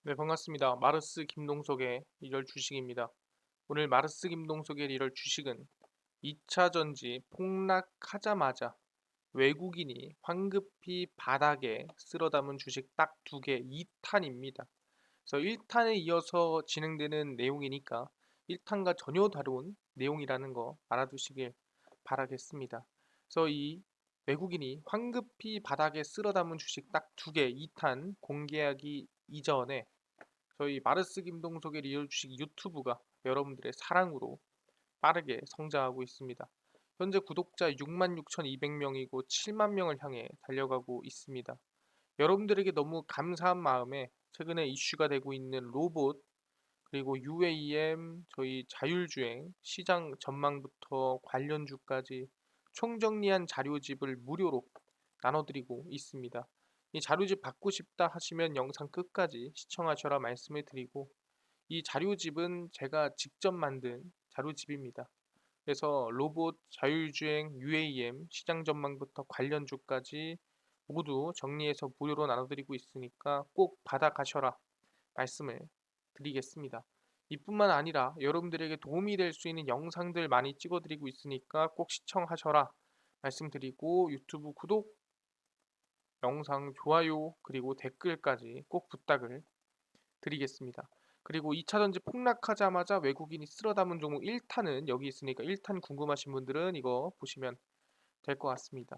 네, 반갑습니다. 마르스 김동석의 일월 주식입니다. 오늘 마르스 김동석의 일월 주식은 2차 전지 폭락하자마자 외국인이 황급히 바닥에 쓸어담은 주식 딱 두 개 2탄입니다. 그래서 1탄에 이어서 진행되는 내용이니까 1탄과 전혀 다른 내용이라는 거 알아두시길 바라겠습니다. 그래서 이 외국인이 황급히 바닥에 쓸어담은 주식 딱 두 개 2탄 공개하기 이전에 저희 마르스 김동석의 리얼 주식 유튜브가 여러분들의 사랑으로 빠르게 성장하고 있습니다. 현재 구독자 66,200명이고 7만 명을 향해 달려가고 있습니다. 여러분들에게 너무 감사한 마음에 최근에 이슈가 되고 있는 로봇 그리고 UAM 저희 자율주행 시장 전망부터 관련주까지 총정리한 자료집을 무료로 나눠드리고 있습니다. 이 자료집 받고 싶다 하시면 영상 끝까지 시청하셔라 말씀을 드리고 이 자료집은 제가 직접 만든 자료집입니다. 그래서 로봇, 자율주행, UAM, 시장 전망부터 관련주까지 모두 정리해서 무료로 나눠드리고 있으니까 꼭 받아가셔라 말씀을 드리겠습니다. 이뿐만 아니라 여러분들에게 도움이 될 수 있는 영상들 많이 찍어드리고 있으니까 꼭 시청하셔라 말씀드리고 유튜브 구독, 영상 좋아요 그리고 댓글까지 꼭 부탁을 드리겠습니다. 그리고 2차전지 폭락하자마자 외국인이 쓸어담은 종목 1탄은 여기 있으니까 1탄 궁금하신 분들은 이거 보시면 될 것 같습니다.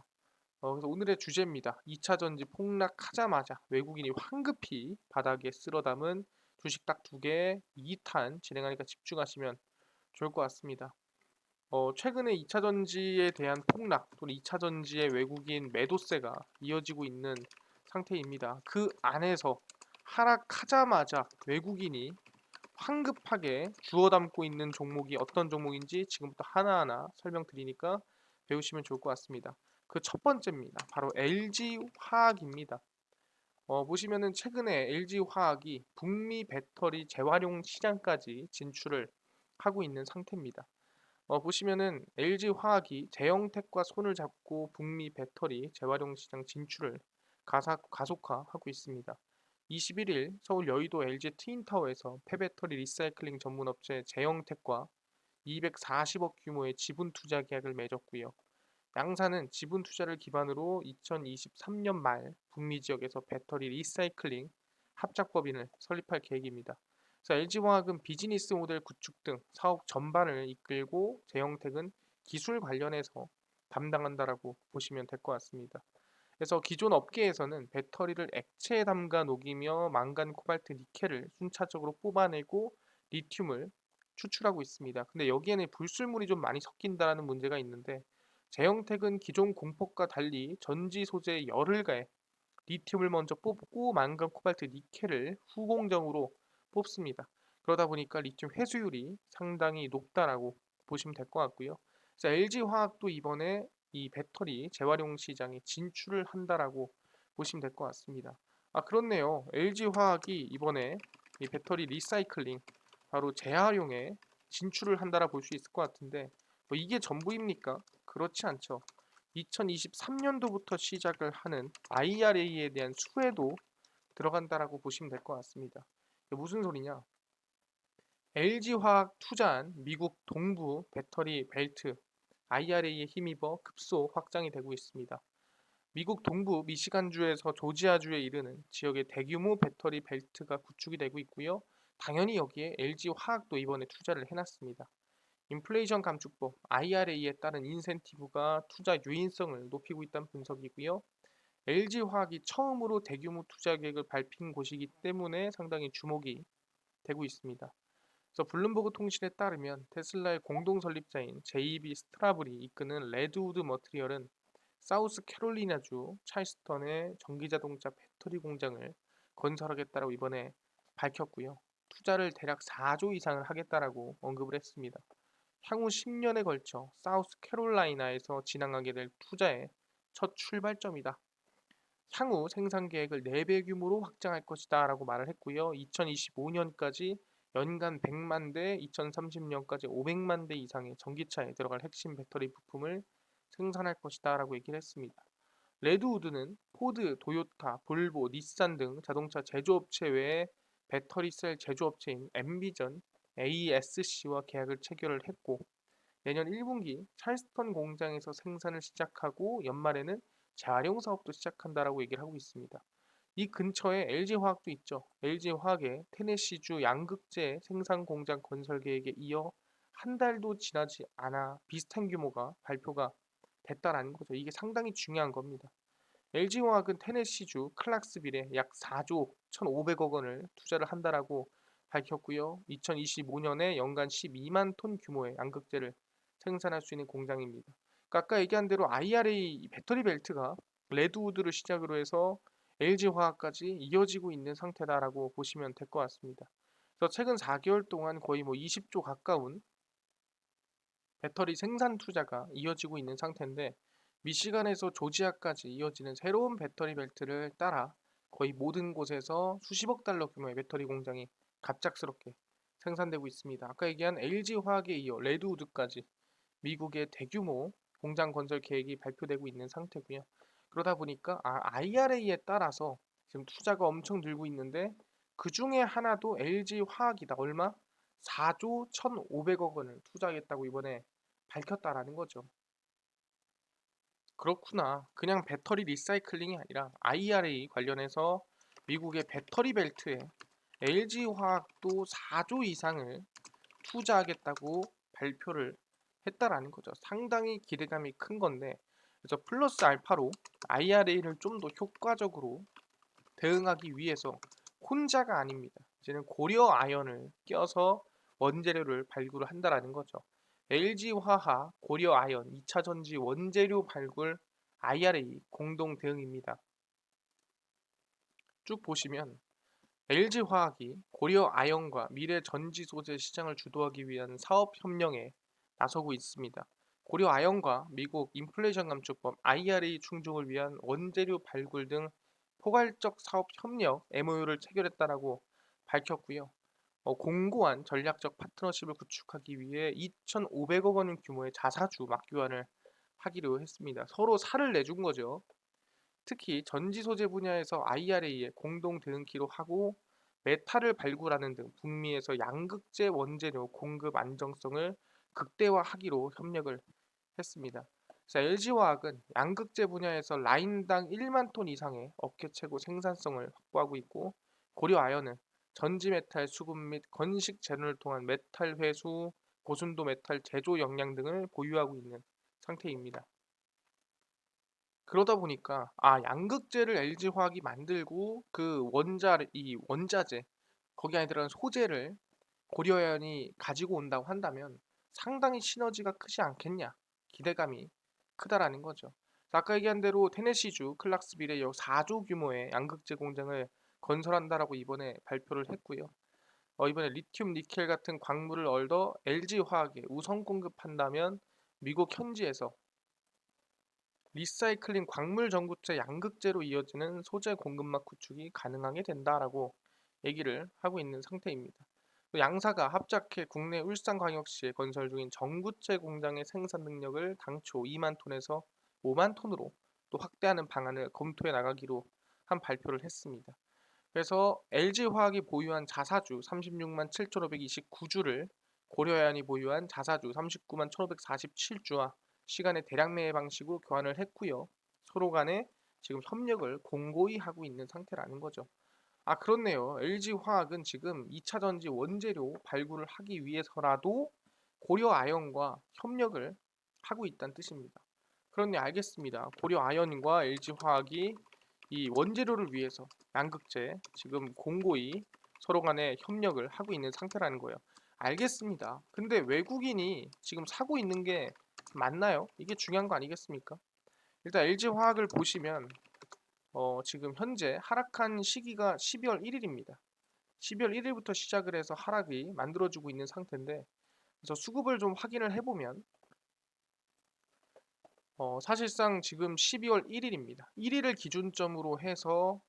그래서 오늘의 주제입니다. 2차전지 폭락하자마자 외국인이 황급히 바닥에 쓸어담은 주식 딱 두 개 2탄 진행하니까 집중하시면 좋을 것 같습니다. 최근에 2차전지에 대한 폭락 또는 2차전지의 외국인 매도세가 이어지고 있는 상태입니다. 그 안에서 하락하자마자 외국인이 황급하게 주워 담고 있는 종목이 어떤 종목인지 지금부터 하나하나 설명드리니까 배우시면 좋을 것 같습니다. 그 첫 번째입니다. 바로 LG화학입니다. 보시면은 최근에 LG화학이 북미 배터리 재활용 시장까지 진출을 하고 있는 상태입니다. 보시면은 LG화학이 제형택과 손을 잡고 북미 배터리 재활용 시장 진출을 가속화하고 있습니다. 21일 서울 여의도 LG 트윈타워에서 폐배터리 리사이클링 전문 업체 제형택과 240억 규모의 지분 투자 계약을 맺었고요. 양사는 지분 투자를 기반으로 2023년 말 북미 지역에서 배터리 리사이클링 합작법인을 설립할 계획입니다. 그래서 LG화학은 비즈니스 모델 구축 등 사업 전반을 이끌고 제형택은 기술 관련해서 담당한다라고 보시면 될 것 같습니다. 그래서 기존 업계에서는 배터리를 액체에 담가 녹이며 망간, 코발트, 니켈을 순차적으로 뽑아내고 리튬을 추출하고 있습니다. 근데 여기에는 불순물이 좀 많이 섞인다는 문제가 있는데 제형택은 기존 공법과 달리 전지 소재에 열을 가해 리튬을 먼저 뽑고 망간, 코발트, 니켈을 후공정으로 뽑습니다. 그러다 보니까 리튬 회수율이 상당히 높다라고 보시면 될 것 같고요. 그래서 LG화학도 이번에 이 배터리 재활용 시장에 진출을 한다라고 보시면 될 것 같습니다. 아, 그렇네요. LG화학이 이번에 이 배터리 리사이클링 바로 재활용에 진출을 한다라 볼 수 있을 것 같은데 뭐 이게 전부입니까? 그렇지 않죠. 2023년도부터 시작을 하는 IRA에 대한 수혜도 들어간다라고 보시면 될 것 같습니다. 이게 무슨 소리냐? LG화학 투자한 미국 동부 배터리 벨트 IRA에 힘입어 급소 확장이 되고 있습니다. 미국 동부 미시간주에서 조지아주에 이르는 지역의 대규모 배터리 벨트가 구축이 되고 있고요. 당연히 여기에 LG화학도 이번에 투자를 해놨습니다. 인플레이션 감축법 IRA에 따른 인센티브가 투자 유인성을 높이고 있다는 분석이고요. LG화학이 처음으로 대규모 투자 계획을 밝힌 곳이기 때문에 상당히 주목이 되고 있습니다. 그래서 블룸버그 통신에 따르면 테슬라의 공동 설립자인 JB 스트라블이 이끄는 레드우드 머티리얼은 사우스캐롤리나주 찰스턴의 전기자동차 배터리 공장을 건설하겠다고 이번에 밝혔고요. 투자를 대략 4조 이상을 하겠다라고 언급을 했습니다. 향후 10년에 걸쳐 사우스캐롤라이나에서 진행하게 될 투자의 첫 출발점이다. 향후 생산 계획을 4배 규모로 확장할 것이다 라고 말을 했고요. 2025년까지 연간 100만 대, 2030년까지 500만 대 이상의 전기차에 들어갈 핵심 배터리 부품을 생산할 것이다 라고 얘기를 했습니다. 레드우드는 포드, 도요타, 볼보, 닛산 등 자동차 제조업체 외에 배터리셀 제조업체인 엠비전 ASC와 계약을 체결을 했고 내년 1분기 찰스턴 공장에서 생산을 시작하고 연말에는 재활용 사업도 시작한다라고 얘기를 하고 있습니다. 이 근처에 LG화학도 있죠. LG화학의 테네시주 양극재 생산 공장 건설 계획에 이어 한 달도 지나지 않아 비슷한 규모가 발표가 됐다라는 거죠. 이게 상당히 중요한 겁니다. LG화학은 테네시주 클락스빌에 약 4조 1,500억 원을 투자를 한다라고 밝혔고요. 2025년에 연간 12만 톤 규모의 양극재를 생산할 수 있는 공장입니다. 그러니까 아까 얘기한 대로 IRA 배터리 벨트가 레드우드를 시작으로 해서 LG화학까지 이어지고 있는 상태다라고 보시면 될 것 같습니다. 그래서 최근 4개월 동안 거의 뭐 20조 가까운 배터리 생산 투자가 이어지고 있는 상태인데 미시간에서 조지아까지 이어지는 새로운 배터리 벨트를 따라 거의 모든 곳에서 수십억 달러 규모의 배터리 공장이 갑작스럽게 생산되고 있습니다. 아까 얘기한 LG화학에 이어 레드우드까지 미국의 대규모 공장 건설 계획이 발표되고 있는 상태고요. 그러다 보니까 IRA에 따라서 지금 투자가 엄청 늘고 있는데 그 중에 하나도 LG화학이다. 얼마? 4조 1,500억 원을 투자하겠다고 이번에 밝혔다라는 거죠. 그렇구나. 그냥 배터리 리사이클링이 아니라 IRA 관련해서 미국의 배터리 벨트에 LG화학도 4조 이상을 투자하겠다고 발표를 했다라는 거죠. 상당히 기대감이 큰 건데, 그래서 플러스 알파로 IRA를 좀 더 효과적으로 대응하기 위해서 혼자가 아닙니다. 이제는 고려 아연을 껴서 원재료를 발굴을 한다라는 거죠. LG화학, 고려 아연, 2차 전지 원재료 발굴 IRA 공동 대응입니다. 쭉 보시면 LG화학이 고려 아연과 미래 전지 소재 시장을 주도하기 위한 사업 협력에 나서고 있습니다. 고려 아연과 미국 인플레이션 감축법 IRA 충족을 위한 원재료 발굴 등 포괄적 사업 협력 MOU를 체결했다라고 밝혔고요. 공고한 전략적 파트너십을 구축하기 위해 2,500억 원 규모의 자사주 막교환을 하기로 했습니다. 서로 살을 내준 거죠. 특히 전지 소재 분야에서 IRA에 공동 대응키로 하고 메탈을 발굴하는 등 북미에서 양극재 원재료 공급 안정성을 극대화하기로 협력을 했습니다. LG화학은 양극재 분야에서 라인당 1만 톤 이상의 업계 최고 생산성을 확보하고 있고 고려아연은 전지 메탈 수급 및 건식 제너를 통한 메탈 회수, 고순도 메탈 제조 역량 등을 보유하고 있는 상태입니다. 그러다 보니까 양극재를 LG화학이 만들고 그 이 원자재 거기 안에 들어간 소재를 고려아연이 가지고 온다고 한다면 상당히 시너지가 크지 않겠냐 기대감이 크다라는 거죠. 아까 얘기한 대로 테네시주 클락스빌에 약 4조 규모의 양극재 공장을 건설한다라고 이번에 발표를 했고요. 이번에 리튬 니켈 같은 광물을 얻어 LG화학에 우선 공급한다면 미국 현지에서 리사이클링 광물 전구체 양극재로 이어지는 소재 공급망 구축이 가능하게 된다라고 얘기를 하고 있는 상태입니다. 또 양사가 합작해 국내 울산광역시에 건설 중인 전구체 공장의 생산 능력을 당초 2만 톤에서 5만 톤으로 또 확대하는 방안을 검토해 나가기로 한 발표를 했습니다. 그래서 LG화학이 보유한 자사주 36만 7,529주를 고려아연이 보유한 자사주 39만 1,547주와 시간의 대량 매매 방식으로 교환을 했고요. 서로 간에 지금 협력을 공고히 하고 있는 상태라는 거죠. 그렇네요. LG화학은 지금 2차 전지 원재료 발굴을 하기 위해서라도 고려아연과 협력을 하고 있다는 뜻입니다. 그렇네, 알겠습니다. 고려아연과 LG화학이 이 원재료를 위해서 양극재 지금 공고히 서로 간에 협력을 하고 있는 상태라는 거예요. 알겠습니다. 근데 외국인이 지금 사고 있는 게 맞나요? 이게 중요한 거 아니겠습니까? 일단 LG화학을 보시면 지금 현재 하락한 시기가 12월 1일입니다. 12월 1일부터 시작을 해서 하락이 만들어지고 있는 상태인데 그래서 수급을 좀 확인을 해보면 사실상 지금 12월 1일입니다. 1일을 기준점으로 해서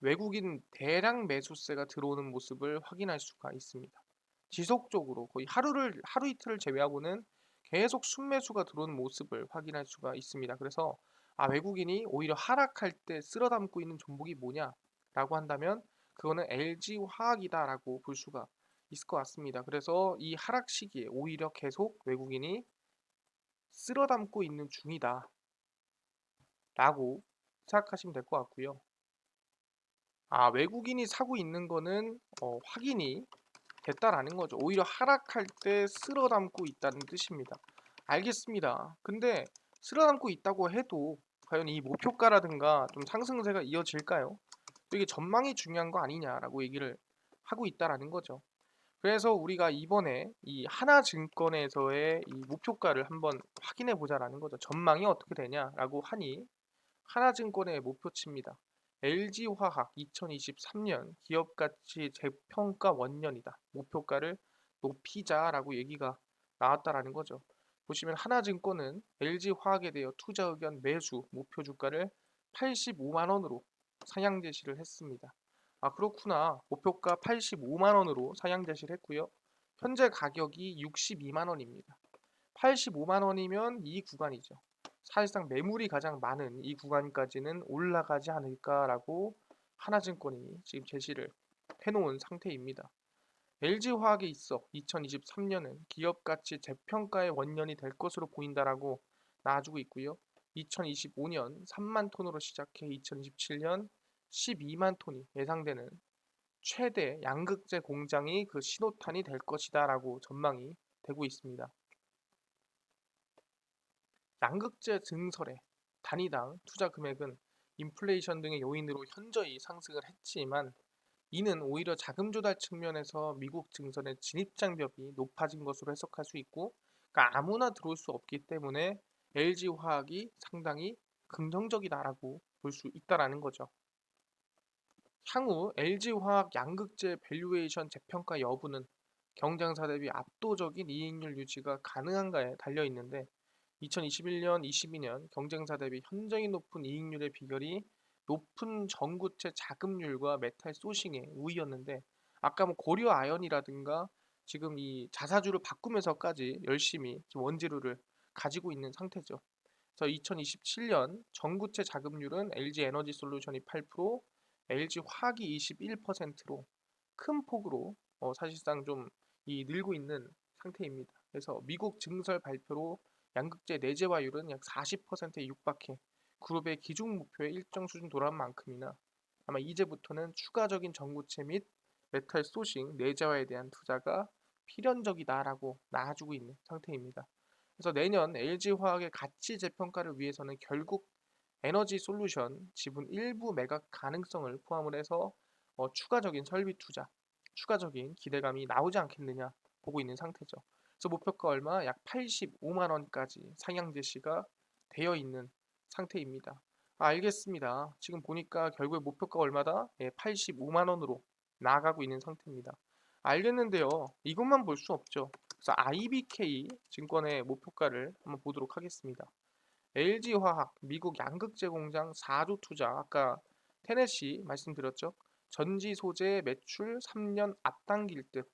외국인 대량 매수세가 들어오는 모습을 확인할 수가 있습니다. 지속적으로 거의 하루 이틀을 제외하고는 계속 순매수가 들어오는 모습을 확인할 수가 있습니다. 그래서 외국인이 오히려 하락할 때 쓸어담고 있는 종목이 뭐냐라고 한다면 그거는 LG화학이다라고 볼 수가 있을 것 같습니다. 그래서 이 하락 시기에 오히려 계속 외국인이 쓸어담고 있는 중이다라고 생각하시면 될 것 같고요. 외국인이 사고 있는 거는 확인이 됐다라는 거죠. 오히려 하락할 때 쓸어담고 있다는 뜻입니다. 알겠습니다. 근데 쓸어담고 있다고 해도 과연 이 목표가라든가 좀 상승세가 이어질까요? 이게 전망이 중요한 거 아니냐라고 얘기를 하고 있다라는 거죠. 그래서 우리가 이번에 이 하나증권에서의 이 목표가를 한번 확인해 보자라는 거죠. 전망이 어떻게 되냐라고 하니 하나증권의 목표치입니다. LG화학 2023년 기업가치 재평가 원년이다. 목표가를 높이자라고 얘기가 나왔다라는 거죠. 보시면 하나증권은 LG화학에 대해 투자 의견 매수 목표 주가를 85만 원으로 상향 제시를 했습니다. 그렇구나. 목표가 85만 원으로 상향 제시를 했고요. 현재 가격이 62만 원입니다. 85만 원이면 이 구간이죠. 사실상 매물이 가장 많은 이 구간까지는 올라가지 않을까라고 하나증권이 지금 제시를 해놓은 상태입니다. LG화학에 있어 2023년은 기업가치 재평가의 원년이 될 것으로 보인다라고 나와주고 있고요. 2025년 3만 톤으로 시작해 2027년 12만 톤이 예상되는 최대 양극재 공장이 그 신호탄이 될 것이다라고 전망이 되고 있습니다. 양극재 증설의 단위당 투자 금액은 인플레이션 등의 요인으로 현저히 상승을 했지만 이는 오히려 자금 조달 측면에서 미국 증설의 진입 장벽이 높아진 것으로 해석할 수 있고, 그러니까 아무나 들어올 수 없기 때문에 LG화학이 상당히 긍정적이다라고 볼 수 있다라는 거죠. 향후 LG화학 양극재 밸류에이션 재평가 여부는 경쟁사 대비 압도적인 이익률 유지가 가능한가에 달려 있는데 2021년, 22년 경쟁사 대비 현저히 높은 이익률의 비결이 높은 전구체 자금률과 메탈 소싱의 우위였는데 아까 뭐 고려 아연이라든가 지금 이 자사주를 바꾸면서까지 열심히 지금 원재료를 가지고 있는 상태죠. 그래서 2027년 전구체 자금률은 LG 에너지 솔루션이 8%, LG 화학이 21%로 큰 폭으로 사실상 좀 늘고 있는 상태입니다. 그래서 미국 증설 발표로 양극재 내재화율은 약 40%에 육박해 그룹의 기준 목표에 일정 수준 도달한 만큼이나 아마 이제부터는 추가적인 전구체 및 메탈 소싱 내재화에 대한 투자가 필연적이다라고 나아주고 있는 상태입니다. 그래서 내년 LG화학의 가치 재평가를 위해서는 결국 에너지 솔루션 지분 일부 매각 가능성을 포함을 해서 추가적인 설비 투자, 추가적인 기대감이 나오지 않겠느냐 보고 있는 상태죠. 그래서 목표가 얼마? 약 85만 원까지 상향 제시가 되어 있는 상태입니다. 알겠습니다. 지금 보니까 결국에 목표가 얼마다? 85만 원으로 나아가고 있는 상태입니다. 알겠는데요. 이것만 볼 수 없죠. 그래서 IBK 증권의 목표가를 한번 보도록 하겠습니다. LG화학 미국 양극재 공장 4조 투자 아까 테네시 말씀드렸죠. 전지 소재 매출 3년 앞당길 듯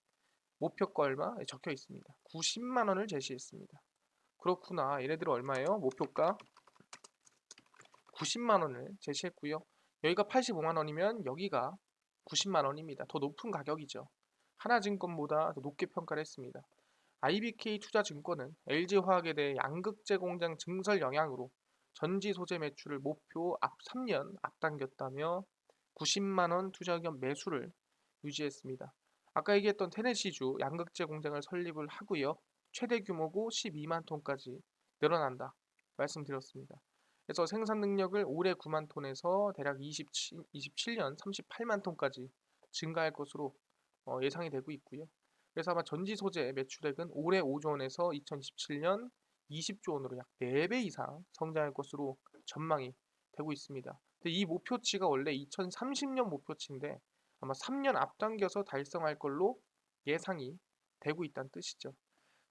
목표가 얼마 적혀 있습니다. 90만 원을 제시했습니다. 그렇구나. 얘네들 얼마예요? 목표가 90만 원을 제시했고요. 여기가 85만 원이면 여기가 90만 원입니다. 더 높은 가격이죠. 하나증권보다 더 높게 평가를 했습니다. IBK 투자증권은 LG화학에 대해 양극재 공장 증설 영향으로 전지 소재 매출을 목표 앞 3년 앞당겼다며 90만 원 투자 의견 매수를 유지했습니다. 아까 얘기했던 테네시주 양극재 공장을 설립을 하고요. 최대 규모고 12만 톤까지 늘어난다 말씀드렸습니다. 그래서 생산 능력을 올해 9만 톤에서 대략 27년 38만 톤까지 증가할 것으로 예상이 되고 있고요. 그래서 아마 전지 소재 매출액은 올해 5조 원에서 2027년 20조 원으로 약 4배 이상 성장할 것으로 전망이 되고 있습니다. 근데 이 목표치가 원래 2030년 목표치인데 아마 3년 앞당겨서 달성할 걸로 예상이 되고 있다는 뜻이죠.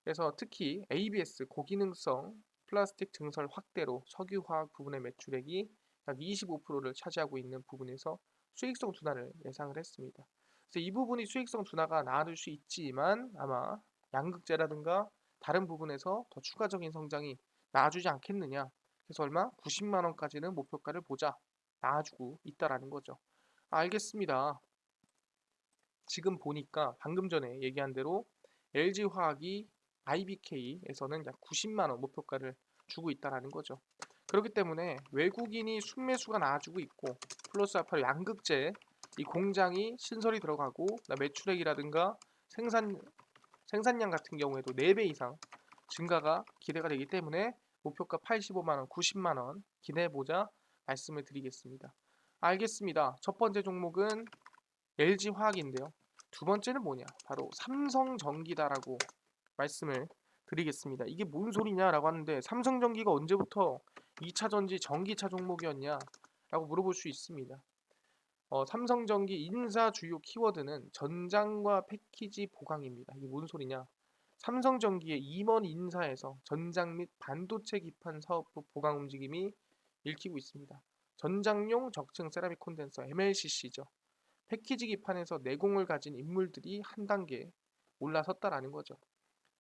그래서 특히 ABS 고기능성 플라스틱 증설 확대로 석유화학 부분의 매출액이 약 25%를 차지하고 있는 부분에서 수익성 둔화를 예상을 했습니다. 그래서 이 부분이 수익성 둔화가 나아질 수 있지만 아마 양극재라든가 다른 부분에서 더 추가적인 성장이 나아주지 않겠느냐. 그래서 얼마? 90만 원까지는 목표가를 보자. 나아주고 있다라는 거죠. 알겠습니다. 지금 보니까 방금 전에 얘기한 대로 LG화학이 IBK에서는 약 90만 원 목표가를 주고 있다라는 거죠. 그렇기 때문에 외국인이 순매수가 나와주고 있고 플러스 알파로 양극재 이 공장이 신설이 들어가고 매출액이라든가 생산량 같은 경우에도 4배 이상 증가가 기대가 되기 때문에 목표가 85만 원, 90만 원 기대해보자 말씀을 드리겠습니다. 알겠습니다. 첫 번째 종목은 LG화학인데요. 두 번째는 뭐냐? 바로 삼성전기다라고 말씀을 드리겠습니다. 이게 뭔 소리냐라고 하는데 삼성전기가 언제부터 2차 전지 전기차 종목이었냐? 라고 물어볼 수 있습니다. 삼성전기 인사 주요 키워드는 전장과 패키지 보강입니다. 이게 뭔 소리냐? 삼성전기의 임원 인사에서 전장 및 반도체 기판 사업부 보강 움직임이 읽히고 있습니다. 전장용 적층 세라믹 콘덴서 MLCC죠. 패키지 기판에서 내공을 가진 인물들이 한 단계 올라섰다라는 거죠.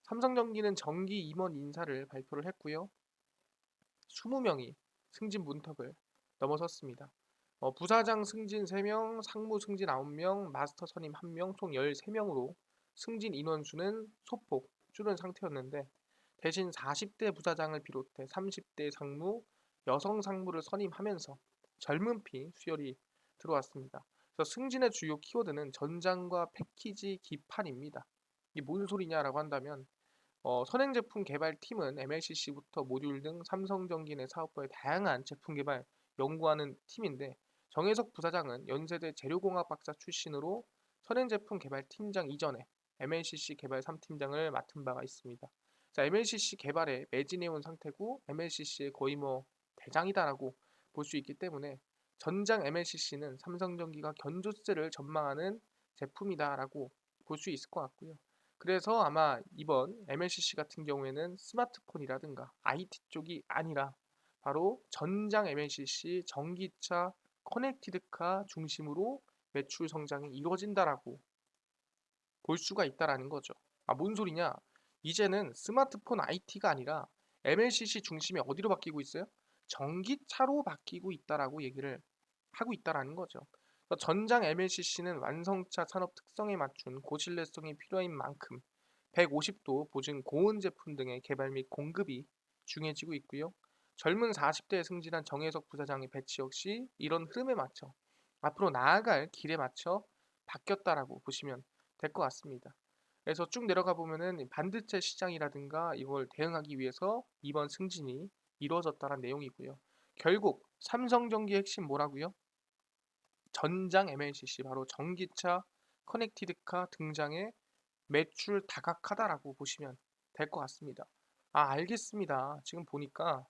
삼성전기는 정기 임원 인사를 발표를 했고요. 20명이 승진 문턱을 넘어섰습니다. 부사장 승진 3명, 상무 승진 9명, 마스터 선임 1명, 총 13명으로 승진 인원수는 소폭 줄은 상태였는데 대신 40대 부사장을 비롯해 30대 상무, 여성 상무를 선임하면서 젊은 피 수혈이 들어왔습니다. 그래서 승진의 주요 키워드는 전장과 패키지 기판입니다. 이게 뭔 소리냐라고 한다면 선행 제품 개발 팀은 MLCC부터 모듈 등 삼성전기 내 사업부의 다양한 제품 개발 연구하는 팀인데 정혜석 부사장은 연세대 재료공학 박사 출신으로 선행 제품 개발 팀장 이전에 MLCC 개발 3팀장을 맡은 바가 있습니다. 자, MLCC 개발에 매진해온 상태고 MLCC의 거의 대장이다라고 볼 수 있기 때문에 전장 MLCC는 삼성전기가 견조세를 전망하는 제품이다라고 볼 수 있을 것 같고요. 그래서 아마 이번 MLCC 같은 경우에는 스마트폰이라든가 IT 쪽이 아니라 바로 전장 MLCC 전기차 커넥티드카 중심으로 매출 성장이 이루어진다라고 볼 수가 있다라는 거죠. 뭔 소리냐? 이제는 스마트폰 IT가 아니라 MLCC 중심이 어디로 바뀌고 있어요? 전기차로 바뀌고 있다라고 얘기를 하고 있다라는 거죠. 전장 MLCC는 완성차 산업 특성에 맞춘 고신뢰성이 필요한 만큼 150도 보증 고온 제품 등의 개발 및 공급이 중요해지고 있고요. 젊은 40대에 승진한 정혜석 부사장의 배치 역시 이런 흐름에 맞춰 앞으로 나아갈 길에 맞춰 바뀌었다라고 보시면 될 것 같습니다. 그래서 쭉 내려가 보면은 반도체 시장이라든가 이걸 대응하기 위해서 이번 승진이 이루어졌다는 내용이고요. 결국 삼성전기 핵심 뭐라고요? 전장 MLCC 바로 전기차 커넥티드카 등장에 매출 다각화다라고 보시면 될 것 같습니다. 알겠습니다. 지금 보니까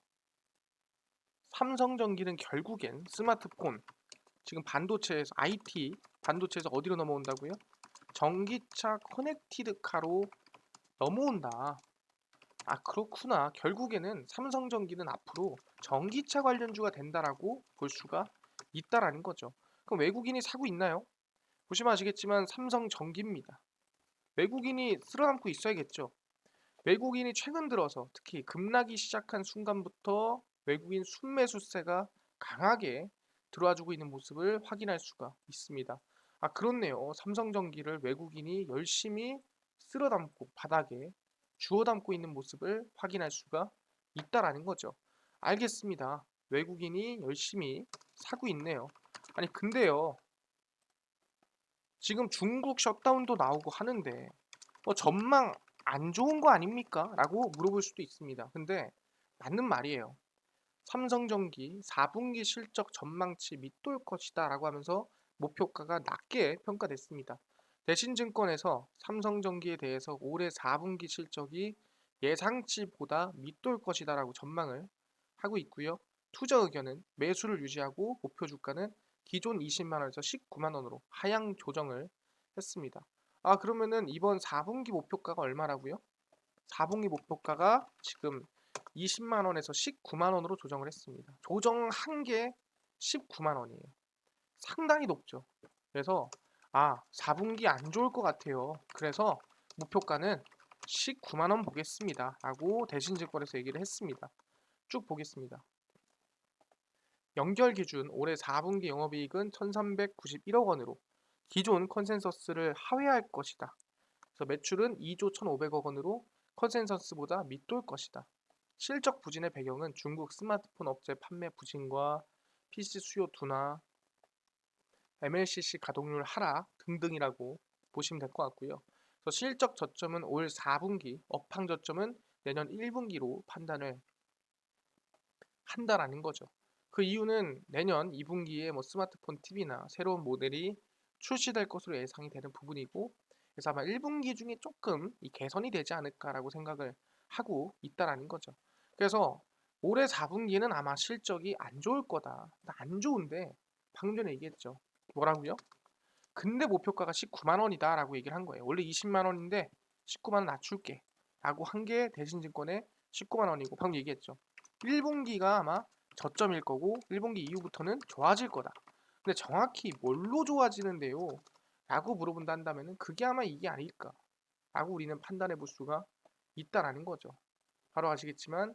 삼성전기는 결국엔 스마트폰, 지금 반도체에서 IT 반도체에서 어디로 넘어온다고요? 전기차 커넥티드카로 넘어온다. 그렇구나. 결국에는 삼성전기는 앞으로 전기차 관련주가 된다라고 볼 수가 있다라는 거죠. 그럼 외국인이 사고 있나요? 보시면 아시겠지만 삼성전기입니다. 외국인이 쓸어담고 있어야겠죠. 외국인이 최근 들어서 특히 급락이 시작한 순간부터 외국인 순매수세가 강하게 들어와주고 있는 모습을 확인할 수가 있습니다. 그렇네요. 삼성전기를 외국인이 열심히 쓸어담고 바닥에 주워담고 있는 모습을 확인할 수가 있다라는 거죠. 알겠습니다. 외국인이 열심히 사고 있네요. 근데요. 지금 중국 셧다운도 나오고 하는데 전망 안 좋은 거 아닙니까? 라고 물어볼 수도 있습니다. 근데 맞는 말이에요. 삼성전기 4분기 실적 전망치 밑돌 것이다 라고 하면서 목표가가 낮게 평가됐습니다. 대신증권에서 삼성전기에 대해서 올해 4분기 실적이 예상치보다 밑돌 것이다 라고 전망을 하고 있고요. 투자 의견은 매수를 유지하고 목표 주가는 기존 20만원에서 19만원으로 하향 조정을 했습니다. 그러면은 이번 4분기 목표가가 얼마라고요? 4분기 목표가가 지금 20만원에서 19만원으로 조정을 했습니다. 조정한 게 19만원이에요. 상당히 높죠. 그래서 4분기 안 좋을 것 같아요. 그래서 목표가는 19만원 보겠습니다. 라고 대신증권에서 얘기를 했습니다. 쭉 보겠습니다. 연결 기준 올해 4분기 영업이익은 1391억 원으로 기존 컨센서스를 하회할 것이다. 그래서 매출은 2조 1,500억 원으로 컨센서스보다 밑돌 것이다. 실적 부진의 배경은 중국 스마트폰 업체 판매 부진과 PC 수요 둔화, MLCC 가동률 하락 등등이라고 보시면 될 것 같고요. 그래서 실적 저점은 올 4분기, 업황 저점은 내년 1분기로 판단을 한다라는 거죠. 그 이유는 내년 2분기에 뭐 스마트폰 TV나 새로운 모델이 출시될 것으로 예상이 되는 부분이고, 그래서 아마 1분기 중에 조금 이 개선이 되지 않을까라고 생각을 하고 있다라는 거죠. 그래서 올해 4분기는 아마 실적이 안 좋을 거다. 안 좋은데 방금 전에 얘기했죠. 뭐라고요? 근데 목표가가 19만 원이다라고 얘기를 한 거예요. 원래 20만 원인데 19만 원 낮출게 라고 한 게 대신증권의 19만 원이고, 방금 얘기했죠. 1분기가 아마 저점일 거고 1분기 이후부터는 좋아질 거다. 근데 정확히 뭘로 좋아지는데요? 라고 물어본다 한다면 그게 아마 이게 아닐까 라고 우리는 판단해 볼 수가 있다라는 거죠. 바로 아시겠지만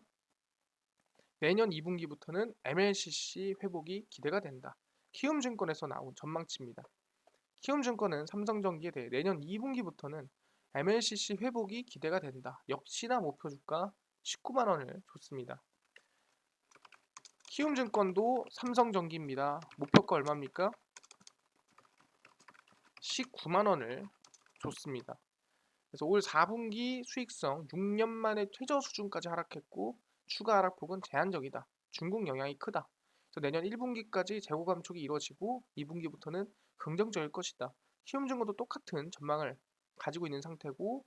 내년 2분기부터는 MLCC 회복이 기대가 된다. 키움증권에서 나온 전망치입니다. 키움증권은 삼성전기에 대해 내년 2분기부터는 MLCC 회복이 기대가 된다. 역시나 목표 주가 19만 원을 줬습니다. 키움증권도 삼성전기입니다. 목표가 얼마입니까? 19만 원을 줬습니다. 그래서 올 4분기 수익성 6년 만에 최저 수준까지 하락했고 추가 하락폭은 제한적이다. 중국 영향이 크다. 그래서 내년 1분기까지 재고 감축이 이루어지고 2분기부터는 긍정적일 것이다. 키움증권도 똑같은 전망을 가지고 있는 상태고,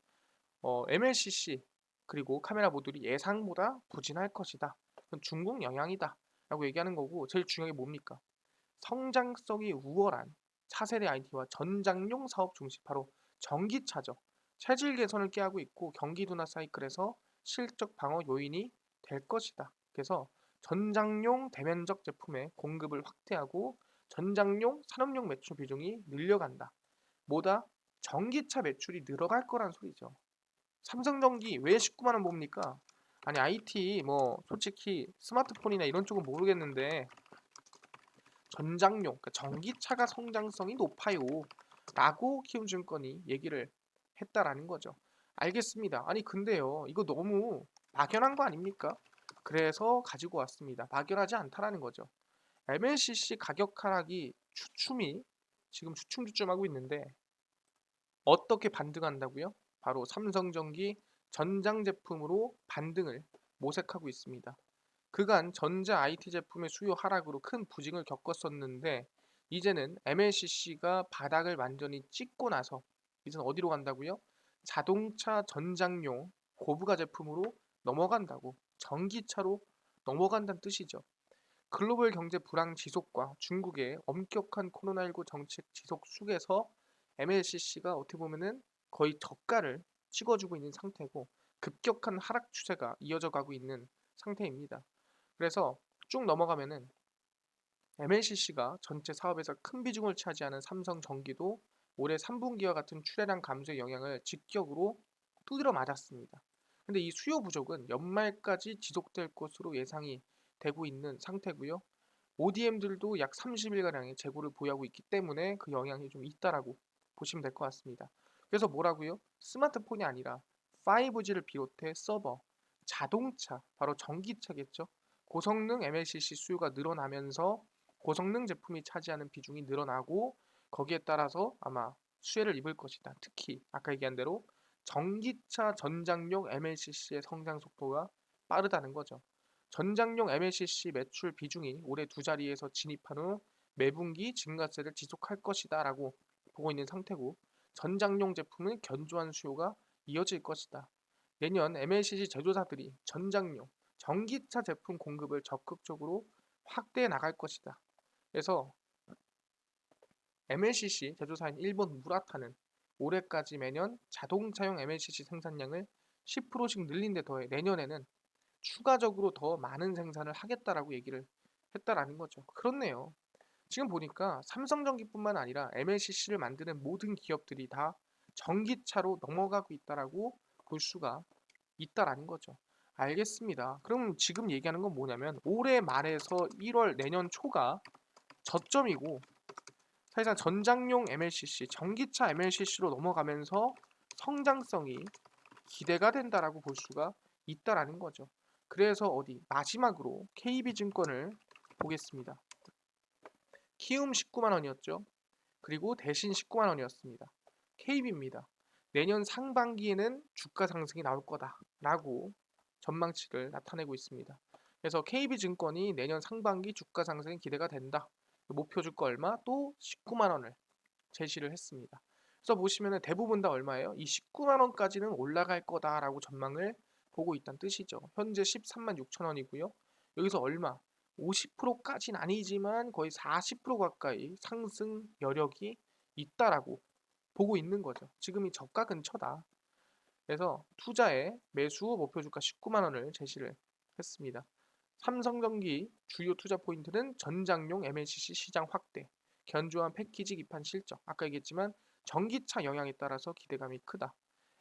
MLCC 그리고 카메라 모듈이 예상보다 부진할 것이다. 그건 중국 영향이다 라고 얘기하는 거고, 제일 중요한 게 뭡니까? 성장성이 우월한 차세대 IT와 전장용 사업 중심, 바로 전기차죠. 체질 개선을 꾀하고 있고 경기 둔화 사이클에서 실적 방어 요인이 될 것이다. 그래서 전장용 대면적 제품의 공급을 확대하고 전장용 산업용 매출 비중이 늘려간다. 뭐다? 전기차 매출이 늘어갈 거란 소리죠. 삼성전기 왜 19만 원 봅니까? 아니 IT 뭐 솔직히 스마트폰이나 이런 쪽은 모르겠는데 전장용, 그러니까 전기차가 성장성이 높아요 라고 키움증권이 얘기를 했다라는 거죠. 알겠습니다. 아니 근데요, 이거 너무 막연한 거 아닙니까? 그래서 가지고 왔습니다. 막연하지 않다라는 거죠. MLCC 가격 하락이 주춤이 지금 주춤주춤하고 있는데 어떻게 반등한다고요? 바로 삼성전기 전장 제품으로 반등을 모색하고 있습니다. 그간 전자 IT 제품의 수요 하락으로 큰 부진을 겪었었는데 이제는 MLCC가 바닥을 완전히 찍고 나서 이제는 어디로 간다고요? 자동차 전장용 고부가 제품으로 넘어간다고, 전기차로 넘어간다는 뜻이죠. 글로벌 경제 불황 지속과 중국의 엄격한 코로나19 정책 지속 속에서 MLCC가 어떻게 보면은 거의 저가를 찍어주고 있는 상태고 급격한 하락 추세가 이어져 가고 있는 상태입니다. 그래서 쭉 넘어가면은 MLCC가 전체 사업에서 큰 비중을 차지하는 삼성전기도 올해 3분기와 같은 출하량 감소의 영향을 직격으로 두드려 맞았습니다. 근데 이 수요 부족은 연말까지 지속될 것으로 예상이 되고 있는 상태고요. ODM들도 약 30일가량의 재고를 보유하고 있기 때문에 그 영향이 좀 있다라고 보시면 될 것 같습니다. 그래서 뭐라고요? 스마트폰이 아니라 5G를 비롯해 서버, 자동차, 바로 전기차겠죠. 고성능 MLCC 수요가 늘어나면서 고성능 제품이 차지하는 비중이 늘어나고 거기에 따라서 아마 수혜를 입을 것이다. 특히 아까 얘기한 대로 전기차 전장용 MLCC의 성장 속도가 빠르다는 거죠. 전장용 MLCC 매출 비중이 올해 두 자리에서 진입한 후 매분기 증가세를 지속할 것이다 라고 보고 있는 상태고, 전장용 제품은 견조한 수요가 이어질 것이다. 내년 MLCC 제조사들이 전장용 전기차 제품 공급을 적극적으로 확대해 나갈 것이다. 그래서 MLCC 제조사인 일본 무라타는 올해까지 매년 자동차용 MLCC 생산량을 10%씩 늘린 데 더해 내년에는 추가적으로 더 많은 생산을 하겠다라고 얘기를 했다라는 거죠. 그렇네요. 지금 보니까 삼성전기뿐만 아니라 MLCC를 만드는 모든 기업들이 다 전기차로 넘어가고 있다라고 볼 수가 있다라는 거죠. 알겠습니다. 그럼 지금 얘기하는 건 뭐냐면 올해 말에서 1월 내년 초가 저점이고 사실상 전장용 MLCC, 전기차 MLCC로 넘어가면서 성장성이 기대가 된다라고 볼 수가 있다라는 거죠. 그래서 어디 마지막으로 KB증권을 보겠습니다. 키움 19만 원이었죠. 그리고 대신 19만 원이었습니다. KB입니다. 내년 상반기에는 주가 상승이 나올 거다라고 전망치를 나타내고 있습니다. 그래서 KB증권이 내년 상반기 주가 상승이 기대가 된다. 목표 주가 얼마? 또 19만 원을 제시를 했습니다. 그래서 보시면은 대부분 다 얼마예요? 이 19만 원까지는 올라갈 거다라고 전망을 보고 있다는 뜻이죠. 현재 13만 6천 원이고요. 여기서 얼마? 50%까지는 아니지만 거의 40% 가까이 상승 여력이 있다라고 보고 있는 거죠. 지금이 저가 근처다. 그래서 투자에 매수 목표 주가 19만 원을 제시를 했습니다. 삼성전기 주요 투자 포인트는 전장용 MLCC 시장 확대, 견조한 패키지 기판 실적. 아까 얘기했지만 전기차 영향에 따라서 기대감이 크다.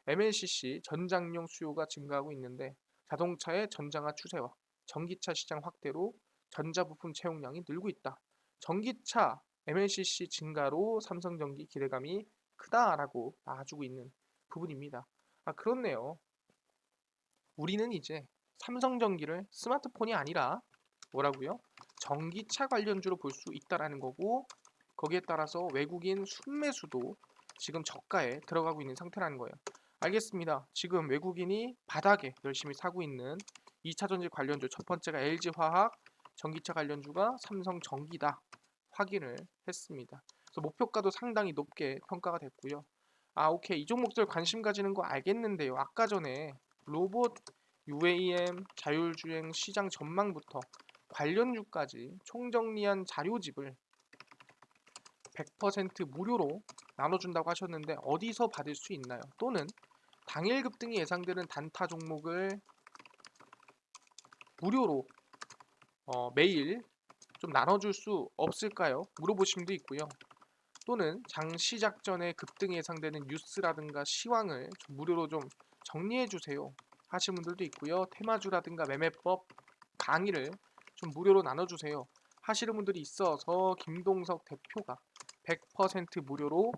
MLCC 전장용 수요가 증가하고 있는데 자동차의 전장화 추세와 전기차 시장 확대로 전자부품 채용량이 늘고 있다. 전기차 MLCC 증가로 삼성전기 기대감이 크다라고 봐주고 있는 부분입니다. 아, 그렇네요. 우리는 이제 삼성전기를 스마트폰이 아니라 뭐라고요? 전기차 관련주로 볼 수 있다라는 거고, 거기에 따라서 외국인 순매수도 지금 저가에 들어가고 있는 상태라는 거예요. 알겠습니다. 지금 외국인이 바닥에 열심히 사고 있는 2차전지 관련주, 첫 번째가 LG화학, 전기차 관련주가 삼성전기다 확인을 했습니다. 그래서 목표가도 상당히 높게 평가가 됐고요. 아, 오케이. 이 종목들 관심 가지는 거 알겠는데요. 아까 전에 로봇, UAM, 자율주행 시장 전망부터 관련주까지 총정리한 자료집을 100% 무료로 나눠준다고 하셨는데 어디서 받을 수 있나요? 또는 당일 급등이 예상되는 단타 종목을 무료로 매일 좀 나눠줄 수 없을까요? 물어보신 분도 있고요. 또는 장 시작 전에 급등이 예상되는 뉴스라든가 시황을 좀 무료로 좀 정리해 주세요 하시는 분들도 있고요. 테마주라든가 매매법 강의를 좀 무료로 나눠주세요 하시는 분들이 있어서 김동석 대표가 100% 무료로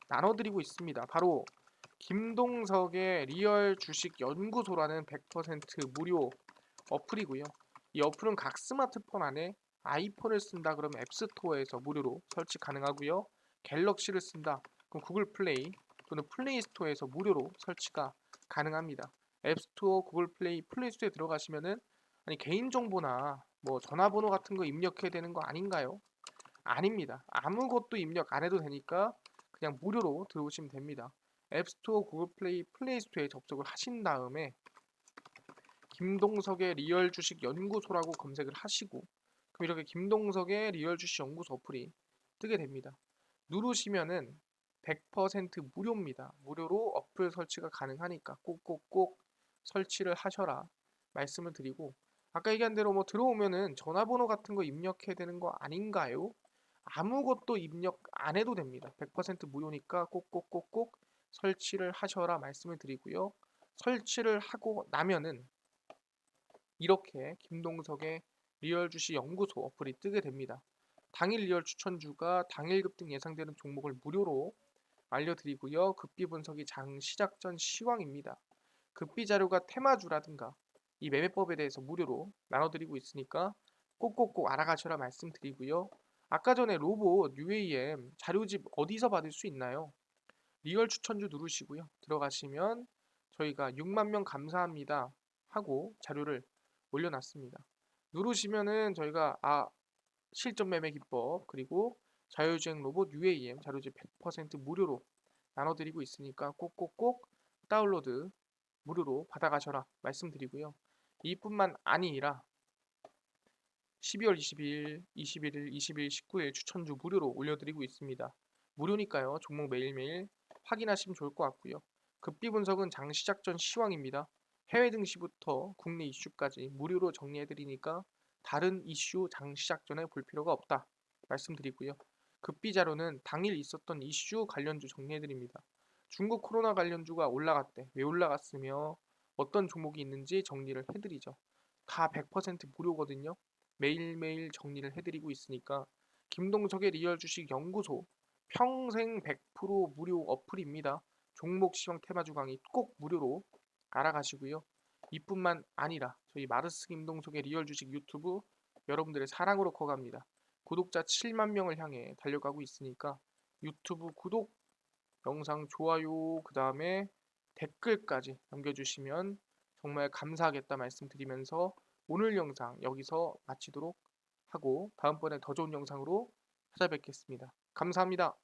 나눠드리고 있습니다. 바로 김동석의 리얼 주식 연구소라는 100% 무료 어플이고요. 이 어플은 각 스마트폰 안에 아이폰을 쓴다 그러면 앱스토어에서 무료로 설치 가능하고요. 갤럭시를 쓴다 그럼 구글 플레이 또는 플레이 스토어에서 무료로 설치가 가능합니다. 앱스토어, 구글 플레이, 플레이 스토어에 들어가시면은 아니 개인정보나 뭐 전화번호 같은 거 입력해야 되는 거 아닌가요? 아닙니다. 아무것도 입력 안 해도 되니까 그냥 무료로 들어오시면 됩니다. 앱스토어, 구글 플레이, 플레이 스토어에 접속을 하신 다음에 김동석의 리얼 주식 연구소라고 검색을 하시고 그럼 이렇게 김동석의 리얼 주식 연구소 어플이 뜨게 됩니다. 누르시면은 100% 무료입니다. 무료로 어플 설치가 가능하니까 꼭꼭꼭 설치를 하셔라 말씀을 드리고 아까 얘기한 대로 뭐 들어오면은 전화번호 같은 거 입력해야 되는 거 아닌가요? 아무것도 입력 안 해도 됩니다. 100% 무료니까 꼭꼭꼭꼭 설치를 하셔라 말씀을 드리고요. 설치를 하고 나면은 이렇게 김동석의 리얼 주식 연구소 어플이 뜨게 됩니다. 당일 리얼 추천주가 당일 급등 예상되는 종목을 무료로 알려드리고요. 급비 분석이 장 시작 전 시황입니다. 급비 자료가 테마주라든가 이 매매법에 대해서 무료로 나눠드리고 있으니까 꼭꼭꼭 알아가셔라 말씀드리고요. 아까 전에 로봇 UAM 자료집 어디서 받을 수 있나요? 리얼 추천주 누르시고요. 들어가시면 저희가 6만 명 감사합니다 하고 자료를 올려놨습니다. 누르시면은 저희가 실전 매매 기법 그리고 자율주행 로봇 UAM 자료집 100% 무료로 나눠드리고 있으니까 꼭꼭꼭 다운로드 무료로 받아가셔라 말씀드리고요. 이뿐만 아니라 12월 20일, 21일, 20일, 19일 추천주 무료로 올려드리고 있습니다. 무료니까요. 종목 매일매일 확인하시면 좋을 것 같고요. 급비 분석은 장 시작 전 시황입니다. 해외 증시부터 국내 이슈까지 무료로 정리해드리니까 다른 이슈 장 시작 전에 볼 필요가 없다 말씀드리고요. 급비 자료는 당일 있었던 이슈 관련주 정리해드립니다. 중국 코로나 관련주가 올라갔대. 왜 올라갔으며 어떤 종목이 있는지 정리를 해드리죠. 다 100% 무료거든요. 매일매일 정리를 해드리고 있으니까 김동석의 리얼 주식 연구소 평생 100% 무료 어플입니다. 종목 시황 테마주 강의 꼭 무료로 알아가시고요. 이뿐만 아니라 저희 마르스 김동석의 리얼 주식 유튜브 여러분들의 사랑으로 커갑니다. 구독자 7만 명을 향해 달려가고 있으니까 유튜브 구독, 영상 좋아요, 그 다음에 댓글까지 남겨주시면 정말 감사하겠다 말씀드리면서 오늘 영상 여기서 마치도록 하고 다음번에 더 좋은 영상으로 찾아뵙겠습니다. 감사합니다.